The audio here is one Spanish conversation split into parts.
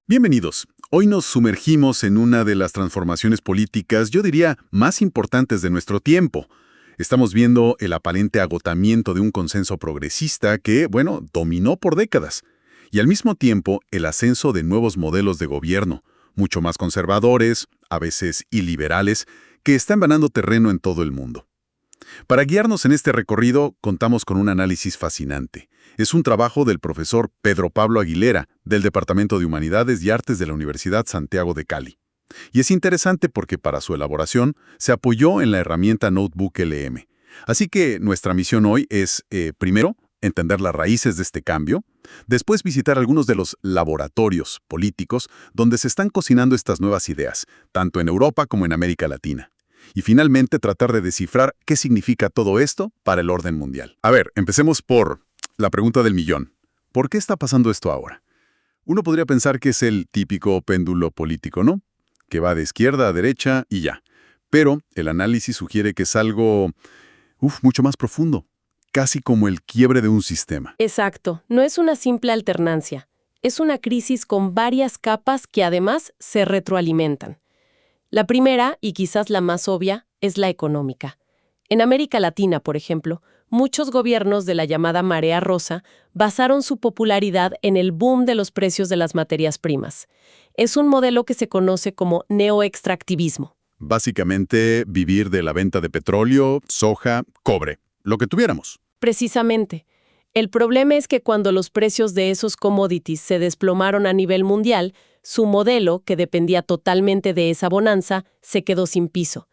Bienvenidos. Hoy nos sumergimos en una de las transformaciones políticas, yo diría, más importantes de nuestro tiempo. Estamos viendo el aparente agotamiento de un consenso progresista que, dominó por décadas. Y al mismo tiempo, el ascenso de nuevos modelos de gobierno, mucho más conservadores, a veces iliberales, que están ganando terreno en todo el mundo. Para guiarnos en este recorrido, contamos con un análisis fascinante. Es un trabajo del profesor Pedro Pablo Aguilera, del Departamento de Humanidades y Artes de la Universidad Santiago de Cali. Y es interesante porque para su elaboración se apoyó en la herramienta Notebook LM. Así que nuestra misión hoy es, primero, entender las raíces de este cambio, después visitar algunos de los laboratorios políticos donde se están cocinando estas nuevas ideas, tanto en Europa como en América Latina. Y finalmente tratar de descifrar qué significa todo esto para el orden mundial. A ver, empecemos por la pregunta del millón. ¿Por qué está pasando esto ahora? Uno podría pensar que es el típico péndulo político, ¿no? Que va de izquierda a derecha y ya. Pero el análisis sugiere que es algo, mucho más profundo. Casi como el quiebre de un sistema. Exacto, no es una simple alternancia. Es una crisis con varias capas que además se retroalimentan. La primera, y quizás la más obvia, es la económica. En América Latina, por ejemplo, muchos gobiernos de la llamada Marea Rosa basaron su popularidad en el boom de los precios de las materias primas. Es un modelo que se conoce como neoextractivismo. Básicamente, vivir de la venta de petróleo, soja, cobre, lo que tuviéramos. Precisamente. El problema es que cuando los precios de esos commodities se desplomaron a nivel mundial, su modelo, que dependía totalmente de esa bonanza, se quedó sin piso.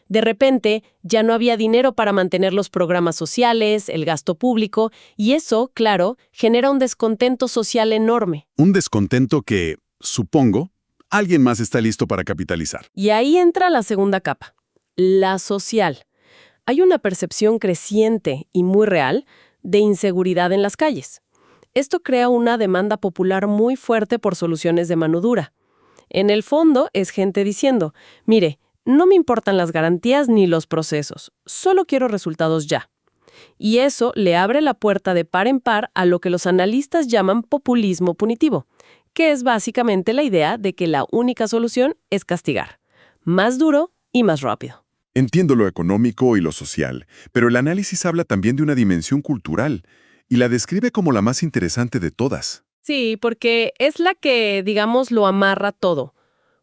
De repente, ya no había dinero para mantener los programas sociales, el gasto público, y eso, claro, genera un descontento social enorme. Un descontento que, supongo, alguien más está listo para capitalizar. Y ahí entra la segunda capa, la social. Hay una percepción creciente y muy real de inseguridad en las calles. Esto crea una demanda popular muy fuerte por soluciones de mano dura. En el fondo, es gente diciendo, mire, no me importan las garantías ni los procesos, solo quiero resultados ya. Y eso le abre la puerta de par en par a lo que los analistas llaman populismo punitivo, que es básicamente la idea de que la única solución es castigar, más duro y más rápido. Entiendo lo económico y lo social, pero el análisis habla también de una dimensión cultural y la describe como la más interesante de todas. Sí, porque es la que, digamos, lo amarra todo.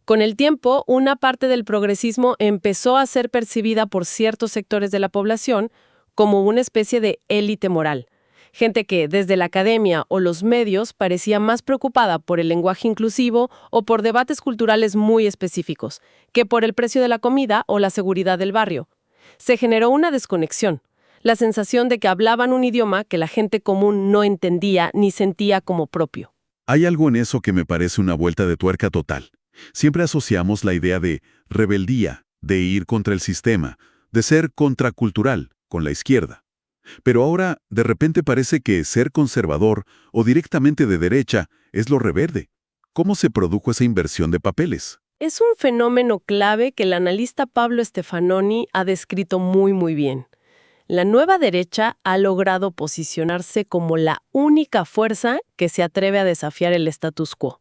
Con el tiempo, una parte del progresismo empezó a ser percibida por ciertos sectores de la población como una especie de élite moral. Gente que, desde la academia o los medios, parecía más preocupada por el lenguaje inclusivo o por debates culturales muy específicos, que por el precio de la comida o la seguridad del barrio. Se generó una desconexión, la sensación de que hablaban un idioma que la gente común no entendía ni sentía como propio. Hay algo en eso que me parece una vuelta de tuerca total. Siempre asociamos la idea de rebeldía, de ir contra el sistema, de ser contracultural, con la izquierda. Pero ahora, de repente parece que ser conservador o directamente de derecha es lo reverde. ¿Cómo se produjo esa inversión de papeles? Es un fenómeno clave que el analista Pablo Stefanoni ha descrito muy bien. La nueva derecha ha logrado posicionarse como la única fuerza que se atreve a desafiar el status quo.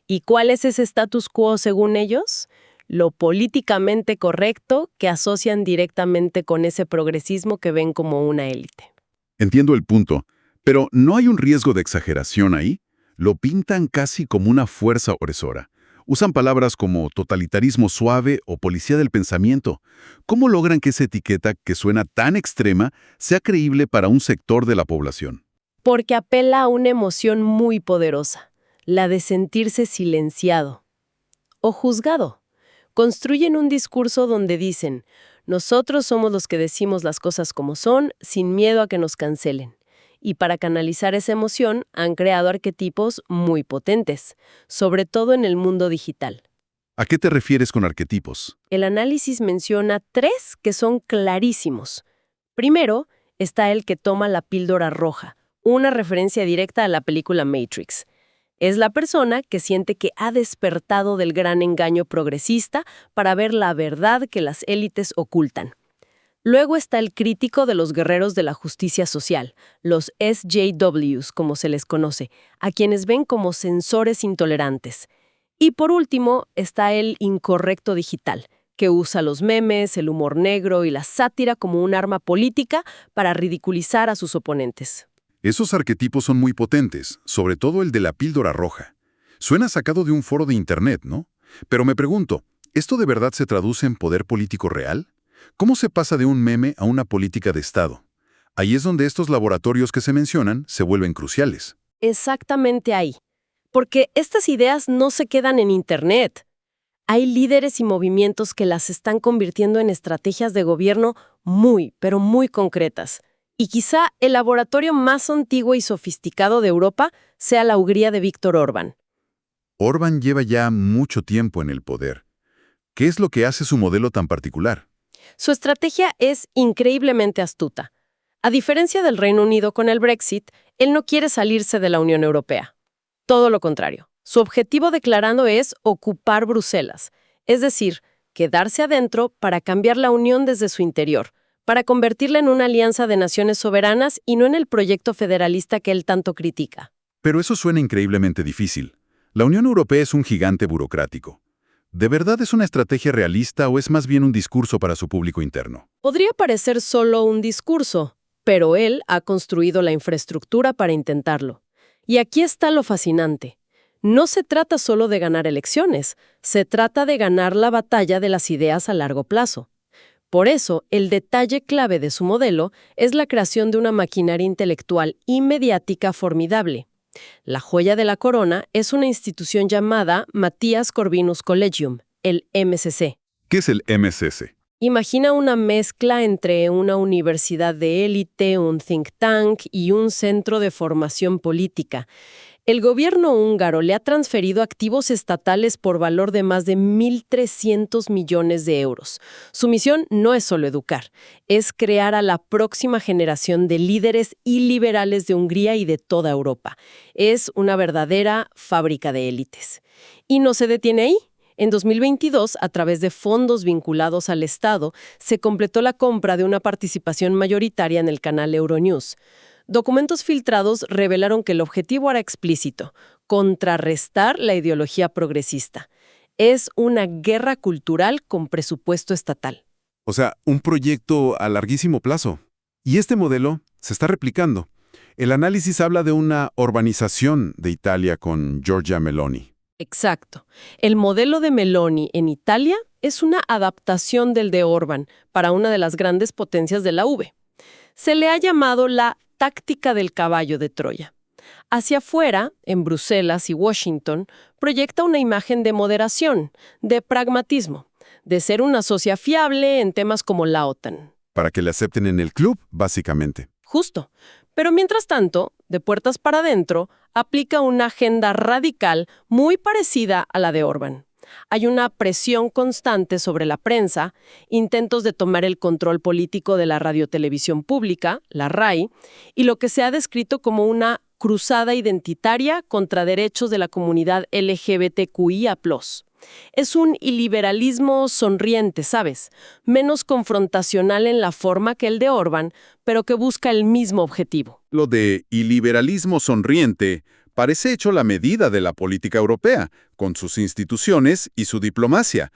¿Y cuál es ese status quo según ellos? Lo políticamente correcto que asocian directamente con ese progresismo que ven como una élite. Entiendo el punto, pero ¿no hay un riesgo de exageración ahí? Lo pintan casi como una fuerza opresora. Usan palabras como totalitarismo suave o policía del pensamiento. ¿Cómo logran que esa etiqueta, que suena tan extrema, sea creíble para un sector de la población? Porque apela a una emoción muy poderosa, la de sentirse silenciado o juzgado. Construyen un discurso donde dicen, nosotros somos los que decimos las cosas como son, sin miedo a que nos cancelen. Y para canalizar esa emoción han creado arquetipos muy potentes, sobre todo en el mundo digital. ¿A qué te refieres con arquetipos? El análisis menciona 3 que son clarísimos. Primero, está el que toma la píldora roja, una referencia directa a la película Matrix. Es la persona que siente que ha despertado del gran engaño progresista para ver la verdad que las élites ocultan. Luego está el crítico de los guerreros de la justicia social, los SJWs, como se les conoce, a quienes ven como censores intolerantes. Y por último está el incorrecto digital, que usa los memes, el humor negro y la sátira como un arma política para ridiculizar a sus oponentes. Esos arquetipos son muy potentes, sobre todo el de la píldora roja. Suena sacado de un foro de Internet, ¿no? Pero me pregunto, ¿esto de verdad se traduce en poder político real? ¿Cómo se pasa de un meme a una política de Estado? Ahí es donde estos laboratorios que se mencionan se vuelven cruciales. Exactamente ahí. Porque estas ideas no se quedan en Internet. Hay líderes y movimientos que las están convirtiendo en estrategias de gobierno muy, pero muy concretas. Y quizá el laboratorio más antiguo y sofisticado de Europa sea la Hungría de Viktor Orbán. Orbán lleva ya mucho tiempo en el poder. ¿Qué es lo que hace su modelo tan particular? Su estrategia es increíblemente astuta. A diferencia del Reino Unido con el Brexit, él no quiere salirse de la Unión Europea. Todo lo contrario. Su objetivo declarado es ocupar Bruselas, es decir, quedarse adentro para cambiar la Unión desde su interior, para convertirla en una alianza de naciones soberanas y no en el proyecto federalista que él tanto critica. Pero eso suena increíblemente difícil. La Unión Europea es un gigante burocrático. ¿De verdad es una estrategia realista o es más bien un discurso para su público interno? Podría parecer solo un discurso, pero él ha construido la infraestructura para intentarlo. Y aquí está lo fascinante. No se trata solo de ganar elecciones, se trata de ganar la batalla de las ideas a largo plazo. Por eso, el detalle clave de su modelo es la creación de una maquinaria intelectual y mediática formidable. La joya de la corona es una institución llamada Matthias Corvinus Collegium, el MCC. ¿Qué es el MCC? Imagina una mezcla entre una universidad de élite, un think tank y un centro de formación política. El gobierno húngaro le ha transferido activos estatales por valor de más de 1.300 millones de euros. Su misión no es solo educar, es crear a la próxima generación de líderes y liberales de Hungría y de toda Europa. Es una verdadera fábrica de élites. Y no se detiene ahí. En 2022, a través de fondos vinculados al Estado, se completó la compra de una participación mayoritaria en el canal Euronews. Documentos filtrados revelaron que el objetivo era explícito: contrarrestar la ideología progresista. Es una guerra cultural con presupuesto estatal. O sea, un proyecto a larguísimo plazo. Y este modelo se está replicando. El análisis habla de una urbanización de Italia con Giorgia Meloni. Exacto. El modelo de Meloni en Italia es una adaptación del de Orbán para una de las grandes potencias de la UE. Se le ha llamado la táctica del caballo de Troya. Hacia afuera, en Bruselas y Washington, proyecta una imagen de moderación, de pragmatismo, de ser una socia fiable en temas como la OTAN. Para que le acepten en el club, básicamente. Justo. Pero mientras tanto, de puertas para adentro, aplica una agenda radical muy parecida a la de Orbán. Hay una presión constante sobre la prensa, intentos de tomar el control político de la radiotelevisión pública, la RAI, y lo que se ha descrito como una cruzada identitaria contra derechos de la comunidad LGBTQIA+. Es un iliberalismo sonriente, ¿sabes? Menos confrontacional en la forma que el de Orbán, pero que busca el mismo objetivo. Lo de iliberalismo sonriente parece hecho a la medida de la política europea, con sus instituciones y su diplomacia.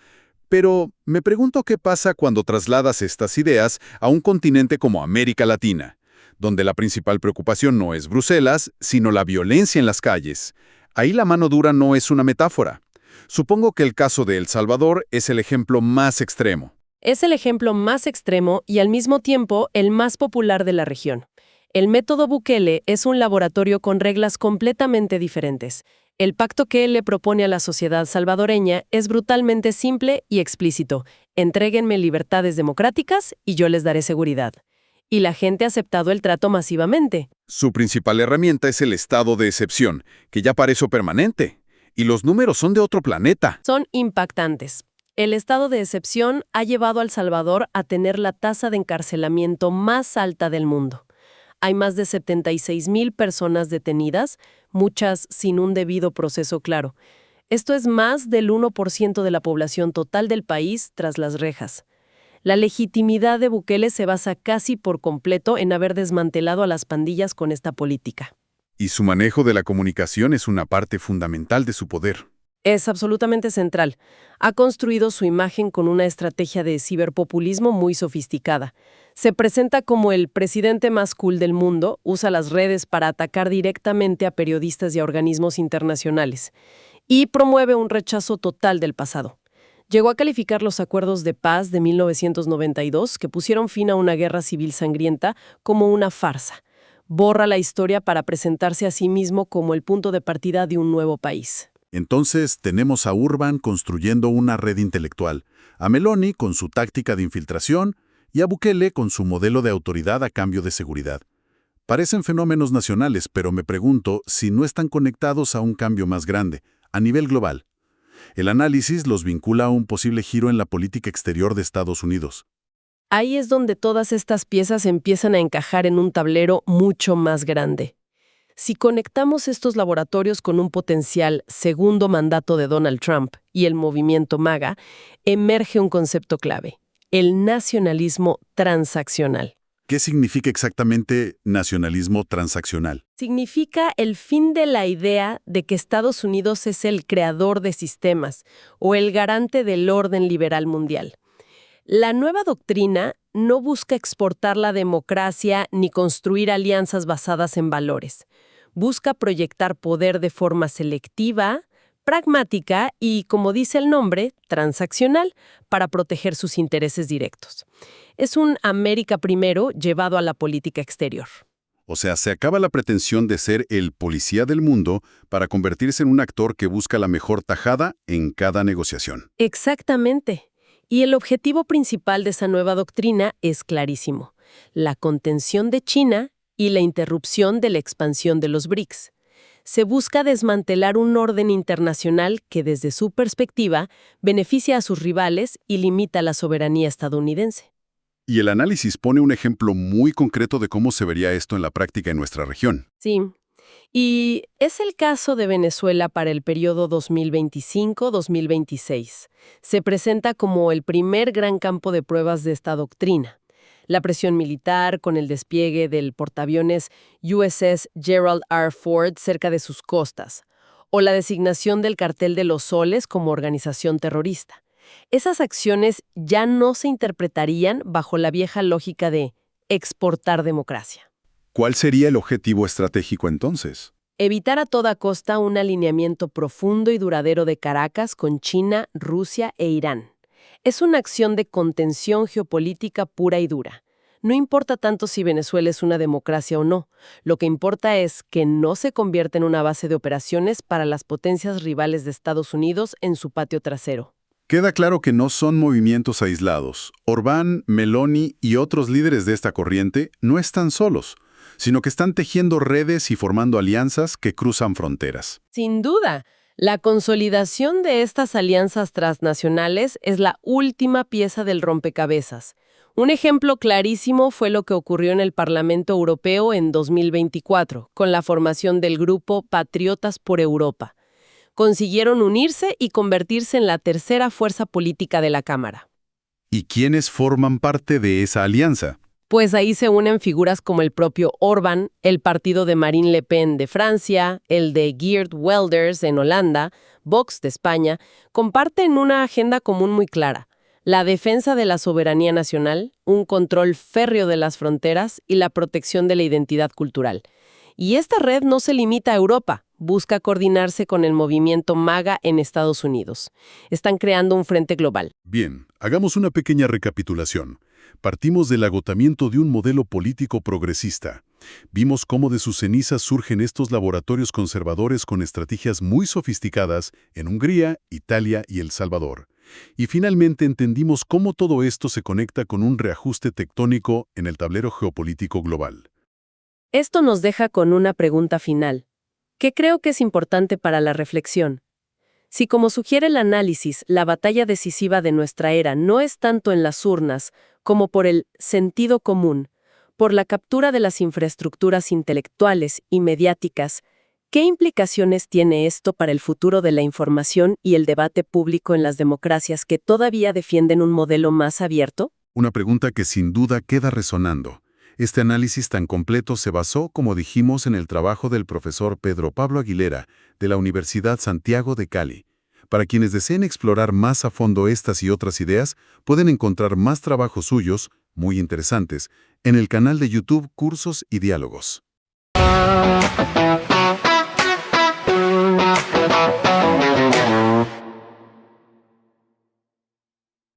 Pero me pregunto qué pasa cuando trasladas estas ideas a un continente como América Latina, donde la principal preocupación no es Bruselas, sino la violencia en las calles. Ahí la mano dura no es una metáfora. Supongo que el caso de El Salvador es el ejemplo más extremo. Es el ejemplo más extremo y al mismo tiempo el más popular de la región. El método Bukele es un laboratorio con reglas completamente diferentes. El pacto que él le propone a la sociedad salvadoreña es brutalmente simple y explícito. Entréguenme libertades democráticas y yo les daré seguridad. Y la gente ha aceptado el trato masivamente. Su principal herramienta es el estado de excepción, que ya parece permanente. Y los números son de otro planeta. Son impactantes. El estado de excepción ha llevado a El Salvador a tener la tasa de encarcelamiento más alta del mundo. Hay más de 76,000 personas detenidas, muchas sin un debido proceso claro. Esto es más del 1% de la población total del país tras las rejas. La legitimidad de Bukele se basa casi por completo en haber desmantelado a las pandillas con esta política. Y su manejo de la comunicación es una parte fundamental de su poder. Es absolutamente central. Ha construido su imagen con una estrategia de ciberpopulismo muy sofisticada. Se presenta como el presidente más cool del mundo, usa las redes para atacar directamente a periodistas y a organismos internacionales, y promueve un rechazo total del pasado. Llegó a calificar los acuerdos de paz de 1992, que pusieron fin a una guerra civil sangrienta, como una farsa. Borra la historia para presentarse a sí mismo como el punto de partida de un nuevo país. Entonces tenemos a Urban construyendo una red intelectual, a Meloni con su táctica de infiltración y a Bukele con su modelo de autoridad a cambio de seguridad. Parecen fenómenos nacionales, pero me pregunto si no están conectados a un cambio más grande, a nivel global. El análisis los vincula a un posible giro en la política exterior de Estados Unidos. Ahí es donde todas estas piezas empiezan a encajar en un tablero mucho más grande. Si conectamos estos laboratorios con un potencial segundo mandato de Donald Trump y el movimiento MAGA, emerge un concepto clave: el nacionalismo transaccional. ¿Qué significa exactamente nacionalismo transaccional? Significa el fin de la idea de que Estados Unidos es el creador de sistemas o el garante del orden liberal mundial. La nueva doctrina no busca exportar la democracia ni construir alianzas basadas en valores. Busca proyectar poder de forma selectiva, pragmática y, como dice el nombre, transaccional, para proteger sus intereses directos. Es un América primero llevado a la política exterior. O sea, se acaba la pretensión de ser el policía del mundo para convertirse en un actor que busca la mejor tajada en cada negociación. Exactamente. Y el objetivo principal de esa nueva doctrina es clarísimo: la contención de China y la interrupción de la expansión de los BRICS. Se busca desmantelar un orden internacional que, desde su perspectiva, beneficia a sus rivales y limita la soberanía estadounidense. Y el análisis pone un ejemplo muy concreto de cómo se vería esto en la práctica en nuestra región. Sí. Y es el caso de Venezuela para el periodo 2025-2026. Se presenta como el primer gran campo de pruebas de esta doctrina. La presión militar con el despliegue del portaaviones USS Gerald R. Ford cerca de sus costas, o la designación del Cartel de los Soles como organización terrorista. Esas acciones ya no se interpretarían bajo la vieja lógica de exportar democracia. ¿Cuál sería el objetivo estratégico entonces? Evitar a toda costa un alineamiento profundo y duradero de Caracas con China, Rusia e Irán. Es una acción de contención geopolítica pura y dura. No importa tanto si Venezuela es una democracia o no. Lo que importa es que no se convierta en una base de operaciones para las potencias rivales de Estados Unidos en su patio trasero. Queda claro que no son movimientos aislados. Orbán, Meloni y otros líderes de esta corriente no están solos, sino que están tejiendo redes y formando alianzas que cruzan fronteras. Sin duda, la consolidación de estas alianzas transnacionales es la última pieza del rompecabezas. Un ejemplo clarísimo fue lo que ocurrió en el Parlamento Europeo en 2024, con la formación del grupo Patriotas por Europa. Consiguieron unirse y convertirse en la tercera fuerza política de la Cámara. ¿Y quiénes forman parte de esa alianza? Pues ahí se unen figuras como el propio Orbán, el partido de Marine Le Pen de Francia, el de Geert Wilders en Holanda, Vox de España. Comparten una agenda común muy clara: la defensa de la soberanía nacional, un control férreo de las fronteras y la protección de la identidad cultural. Y esta red no se limita a Europa, busca coordinarse con el movimiento MAGA en Estados Unidos. Están creando un frente global. Bien, hagamos una pequeña recapitulación. Partimos del agotamiento de un modelo político progresista. Vimos cómo de sus cenizas surgen estos laboratorios conservadores con estrategias muy sofisticadas en Hungría, Italia y El Salvador. Y finalmente entendimos cómo todo esto se conecta con un reajuste tectónico en el tablero geopolítico global. Esto nos deja con una pregunta final, que creo que es importante para la reflexión. Si, como sugiere el análisis, la batalla decisiva de nuestra era no es tanto en las urnas como por el sentido común, por la captura de las infraestructuras intelectuales y mediáticas, ¿qué implicaciones tiene esto para el futuro de la información y el debate público en las democracias que todavía defienden un modelo más abierto? Una pregunta que sin duda queda resonando. Este análisis tan completo se basó, como dijimos, en el trabajo del profesor Pedro Pablo Aguilera, de la Universidad Santiago de Cali. Para quienes deseen explorar más a fondo estas y otras ideas, pueden encontrar más trabajos suyos, muy interesantes, en el canal de YouTube Cursos y Diálogos.